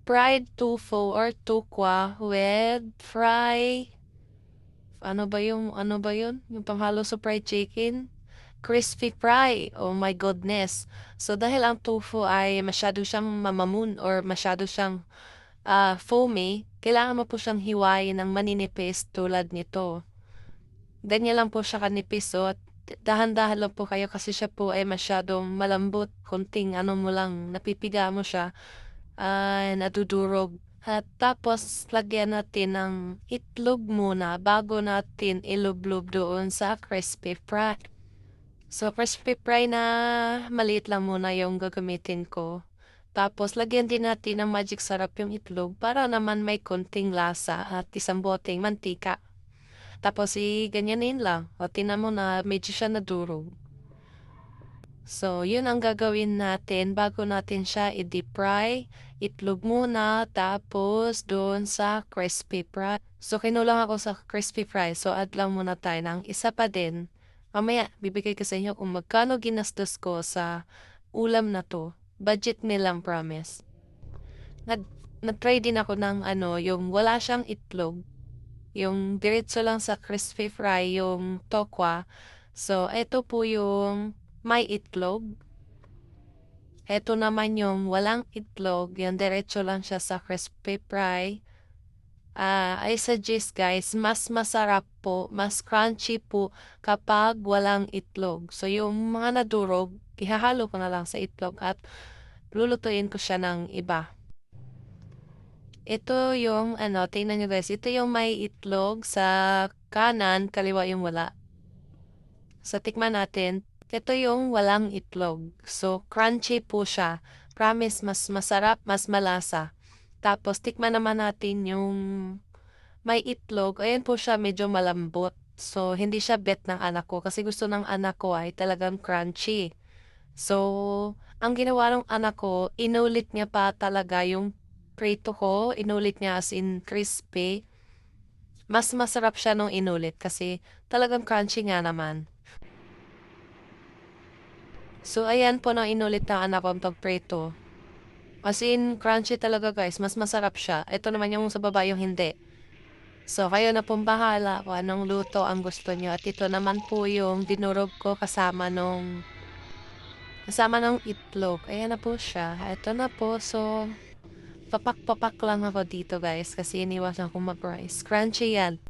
fried tofu or tukwa with ano ba yun? Yung panghalo sa fried chicken? Crispy fry. Oh my goodness. So, dahil ang tofu ay masyado siyang mamamun or masyado siyang foamy, kailangan mo po siyang hiwain ng maninipis tulad nito. Ganyan lang po siya kanipis, so at dahan-dahan lang po kayo kasi siya po ay masyadong malambot, konting ano mo lang, napipiga mo siya, nadudurog. At tapos, lagyan natin ng itlog muna bago natin ilublob doon sa crispy fry. So, crispy fry na maliit lang muna yung gagamitin ko. Tapos, lagyan din natin ng magic sarap yung itlog para naman may konting lasa at isang boteng mantika. Tapos, ganyanin lang. O, tinan mo na medyo siya nadurog. So, yun ang gagawin natin bago natin siya i-deep fry. Itlog muna, tapos doon sa crispy fry. So, kinulang ako sa crispy fry. So, add lang muna tayo ng isa pa din. Mamaya, bibigay ko sa inyo kung magkano ginastos ko sa ulam na to. Budget meal lang, promise. Nag-try din ako ng yung wala siyang itlog. Yung diretso lang sa crispy fry, yung tokwa. So, ito po yung may itlog. Ito naman yung walang itlog. Yung diretso lang siya sa crispy fry. I suggest guys, mas masarap po, mas crunchy po kapag walang itlog. So, yung mga nadurog, ihahalo ko na lang sa itlog at lulutuin ko siya ng iba. Ito yung tingnan nyo guys, ito yung may itlog sa kanan, kaliwa yung wala. So, tikman natin. Ito yung walang itlog. So, crunchy po siya. Promise, mas masarap, mas malasa. Tapos, tikman naman natin yung may itlog. Ayan po siya, medyo malambot. So, hindi siya bet ng anak ko kasi gusto ng anak ko ay talagang crunchy. So, ang ginawa ng anak ko, inulit niya pa talaga yung prito ko. Inulit niya as in crispy. Mas masarap siya nung inulit kasi talagang crunchy nga naman. So, ayan po na inulit ng anak ko ang pagprito. As in, crunchy talaga guys. Mas masarap siya. Ito naman yung sa baba yung hindi. So, kayo na pong bahala kung anong luto ang gusto nyo. At ito naman po yung dinurog ko kasama nung itlog. Ayan na po siya. Ito na po. So, papak-papak lang ako dito guys kasi iniwasan ko mag-rice. Crunchy yan.